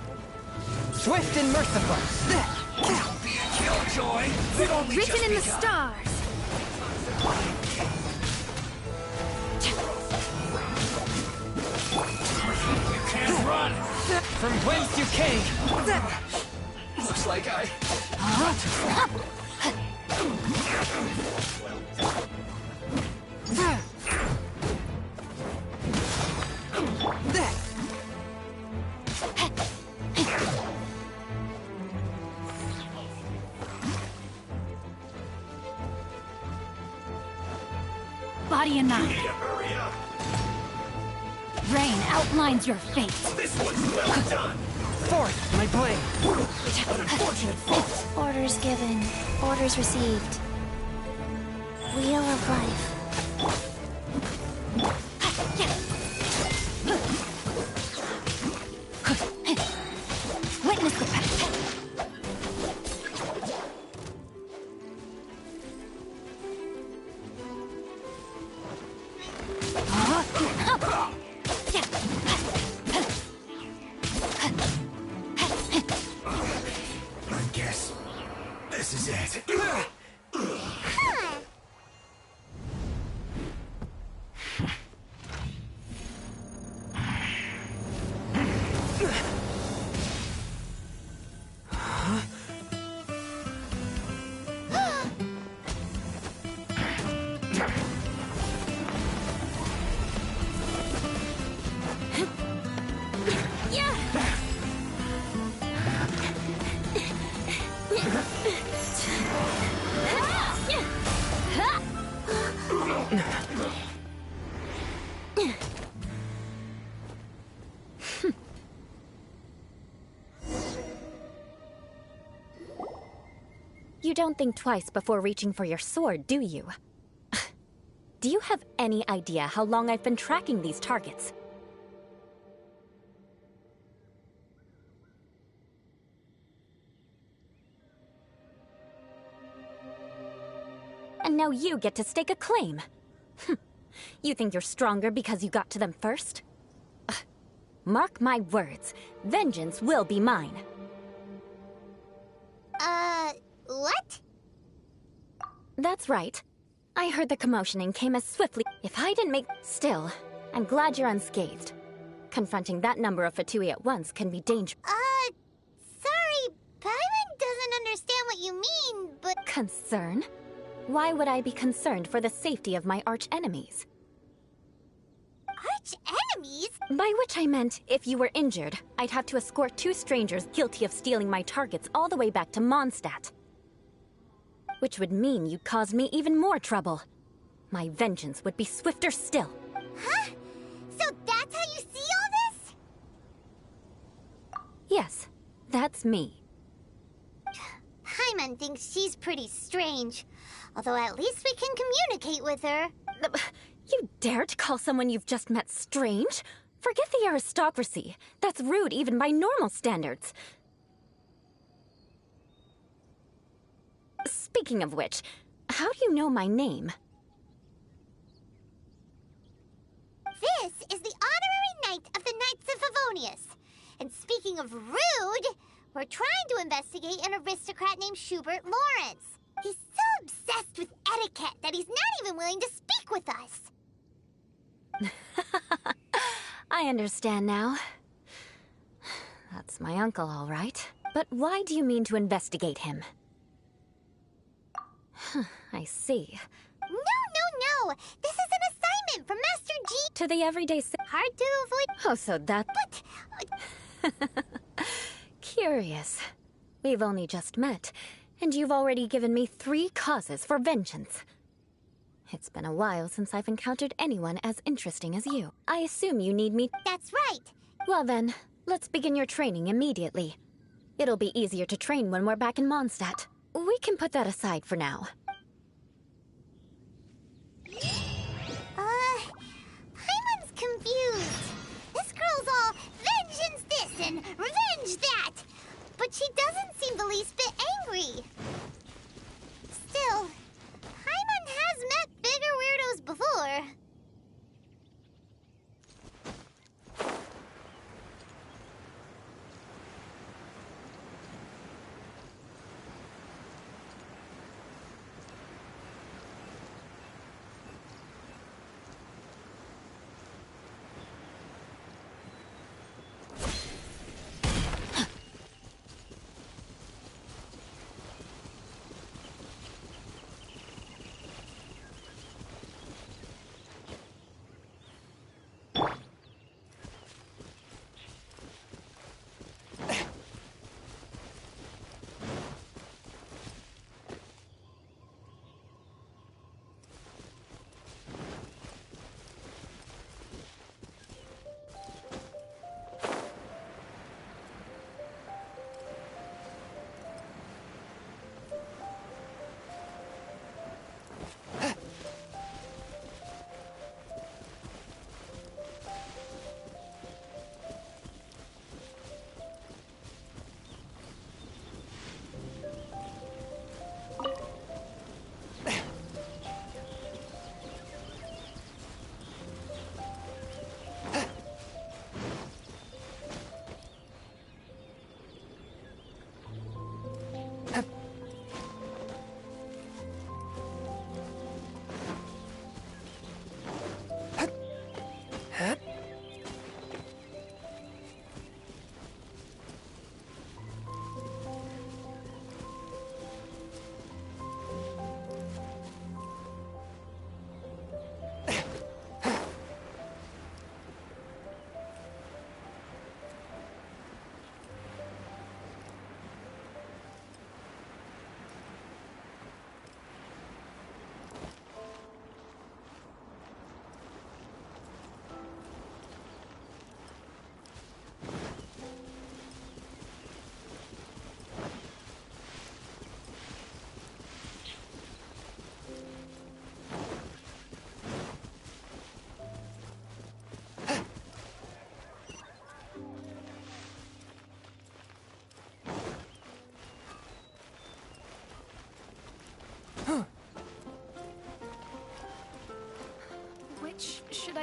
D: Swift and merciful.
J: Don't be a killjoy. We've only
P: Written
J: just
P: in the
J: begun.
P: stars.
J: You can't run.
D: From whence you came.
J: Looks like I...
P: Body and mind.
J: Hurry up.
P: Rain outlines your fate.
J: This one's well done.
D: Forth, my blade.
J: An unfortunate fault.
A: Orders given. Orders received. Wheel of life.
P: Witness the path.
J: I guess this is it.
A: You
Q: don't think twice before reaching for your sword, do you? Do you have any idea how long I've been tracking these targets? And now you get to stake a claim. You think you're stronger because you got to them first? Mark my words, vengeance will be mine.
B: What?
Q: That's right. I heard the commotion and came as swiftly. If I didn't make... Still, I'm glad you're unscathed. Confronting that number of Fatui at once can be dangerous.
B: Sorry, Paimon doesn't understand what you mean, but...
Q: Concern? Why would I be concerned for the safety of my arch-enemies?
B: Arch-enemies?
Q: By which I meant, if you were injured, I'd have to escort 2 strangers guilty of stealing my targets all the way back to Mondstadt. Which would mean you'd cause me even more trouble. My vengeance would be swifter still.
B: Huh? So that's how you see all this?
Q: Yes, that's me.
B: Paimon thinks she's pretty strange. Although at least we can communicate with her.
Q: You dare to call someone you've just met strange? Forget the aristocracy. That's rude even by normal standards. Speaking of which, how do you know my name?
B: This is the honorary knight of the Knights of Favonius. And speaking of rude, we're trying to investigate an aristocrat named Schubert Lawrence. He's so obsessed with etiquette that he's not even willing to speak with us.
Q: I understand now. That's my uncle, all right. But why do you mean to investigate him? I see.
B: No. This is an assignment from Master G.
Q: To the everyday
B: Hard to avoid.
Q: Oh, so that...
B: But...
Q: Curious. We've only just met, and you've already given me 3 causes for vengeance. It's been a while since I've encountered anyone as interesting as you. I assume you need me...
B: That's right.
Q: Well then, let's begin your training immediately. It'll be easier to train when we're back in Mondstadt. We can put that aside for now.
B: Paimon's confused. This girl's all vengeance this and revenge that. But she doesn't seem the least bit angry. Still, Paimon has met bigger weirdos before.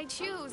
H: choose?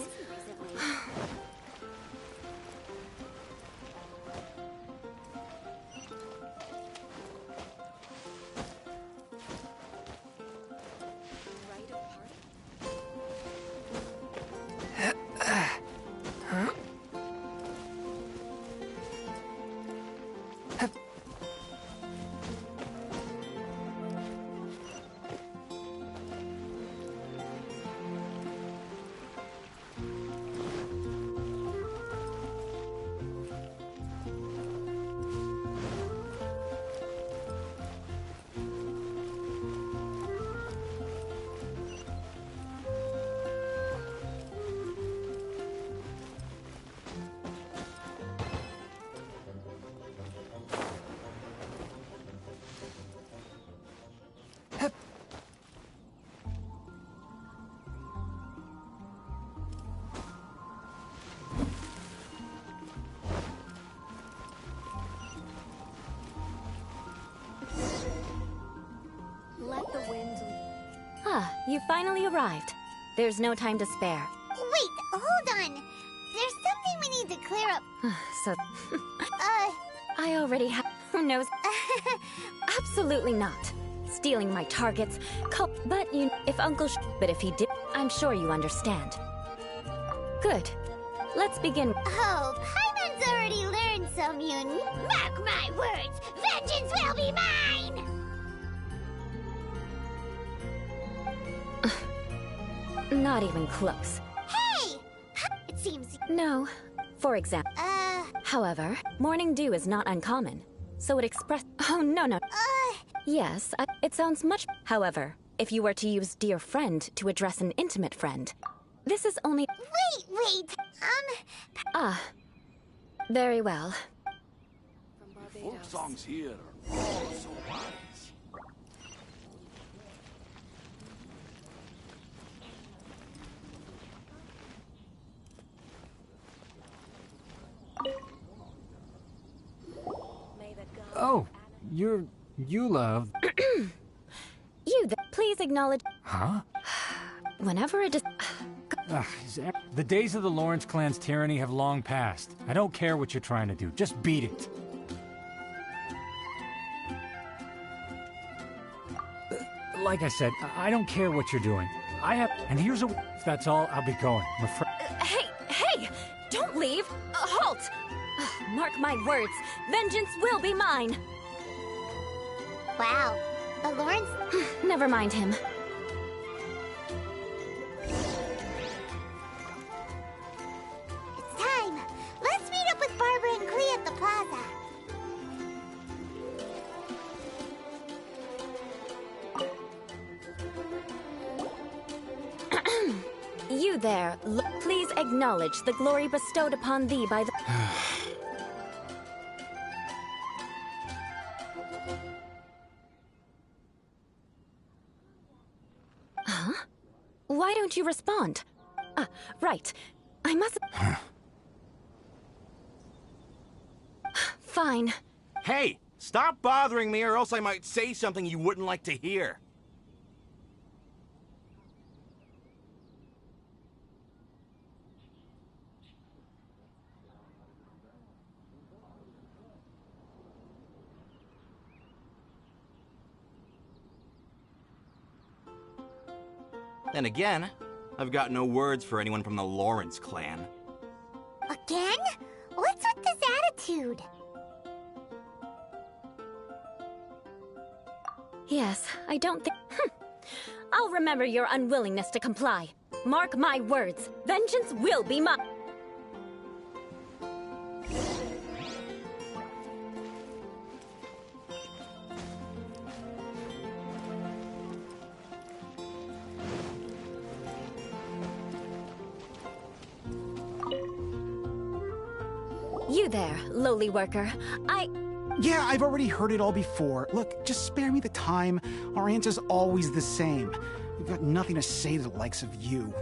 Q: Ah, you finally arrived. There's no time to spare.
B: Wait, hold on. There's something we need to clear up.
Q: So, I already have. Who knows? Absolutely not. Stealing my targets. But if Uncle. But if he did, I'm sure you understand. Good. Let's begin.
B: Oh, Paimon's already learned some, Mark my words, vengeance will be mine!
Q: Not even close.
B: Hey! It seems...
Q: No. For example... However, morning dew is not uncommon. So it express... Oh, no. Yes, it sounds much... However, if you were to use dear friend to address an intimate friend, this is only...
B: Wait,
Q: Very well.
C: Folk songs here are all so wise.
O: Oh, you love...
Q: Please acknowledge...
O: Huh?
Q: Whenever it is...
O: The days of the Lawrence clan's tyranny have long passed. I don't care what you're trying to do. Just beat it. Like I said, I don't care what you're doing. And here's a... If that's all, I'll be going. I'm afraid...
Q: Hey! Don't leave! Halt! Mark my words, vengeance will be mine!
B: Wow, the Lawrence...
Q: Never mind him.
B: It's time! Let's meet up with Barbara and Klee at the plaza.
Q: You there, please acknowledge the glory bestowed upon thee by the... Huh? Why don't you respond? Right. I must... Fine.
R: Hey! Stop bothering me or else I might say something you wouldn't like to hear. Then again, I've got no words for anyone from the Lawrence clan.
B: Again? What's with this attitude?
Q: Yes, I don't think... I'll remember your unwillingness to comply. Mark my words, vengeance will be mine. You there, lowly worker.
S: Yeah, I've already heard it all before. Look, just spare me the time. Our answer's always the same. We've got nothing to say to the likes of you.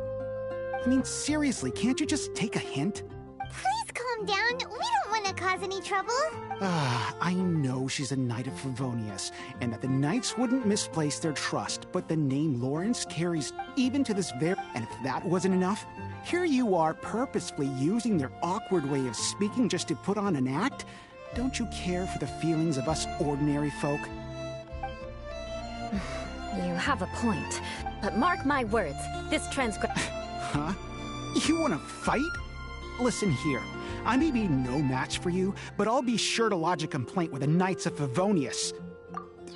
S: I mean, seriously, can't you just take a hint?
B: Please calm down. We don't want gonna cause any trouble?
S: I know she's a knight of Favonius, and that the knights wouldn't misplace their trust, but the name Lawrence carries even to this very... And if that wasn't enough, here you are purposefully using their awkward way of speaking just to put on an act? Don't you care for the feelings of us ordinary folk?
Q: You have a point, but mark my words, this transcript...
S: Huh? You wanna fight? Listen here, I may be no match for you, but I'll be sure to lodge a complaint with the Knights of Favonius.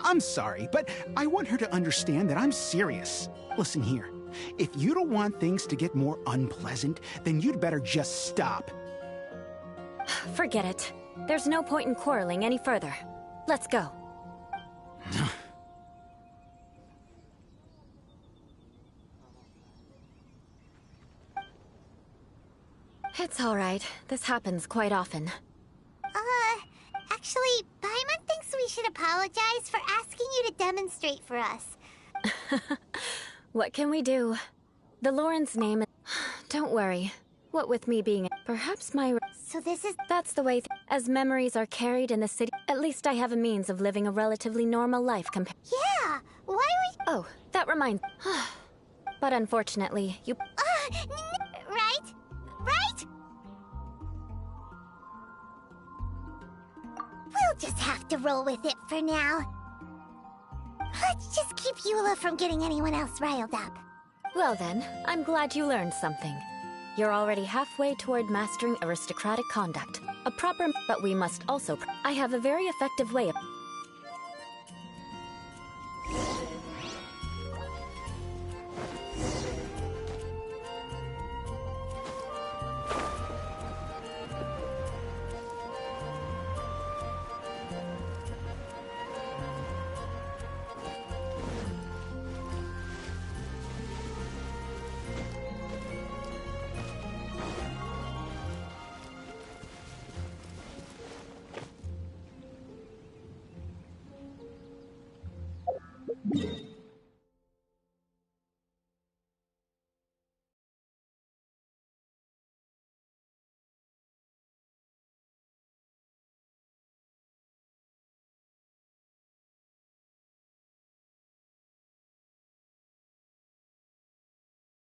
S: I'm sorry, but I want her to understand that I'm serious. Listen here, if you don't want things to get more unpleasant, then you'd better just stop.
Q: Forget it. There's no point in quarreling any further. Let's go. It's all right. This happens quite often.
B: Actually, Paimon thinks we should apologize for asking you to demonstrate for us.
Q: What can we do? The Lawrence name is... Don't worry. What with me being... Perhaps my...
B: So this is...
Q: That's the way... As memories are carried in the city, at least I have a means of living a relatively normal life compared...
B: Yeah! Why were...
Q: Oh, that reminds... But unfortunately, you...
B: Right? Right? We'll just have to roll with it for now. Let's just keep Eula from getting anyone else riled up.
Q: Well then, I'm glad you learned something. You're already halfway toward mastering aristocratic conduct. A proper... But we must also... I have a very effective way of...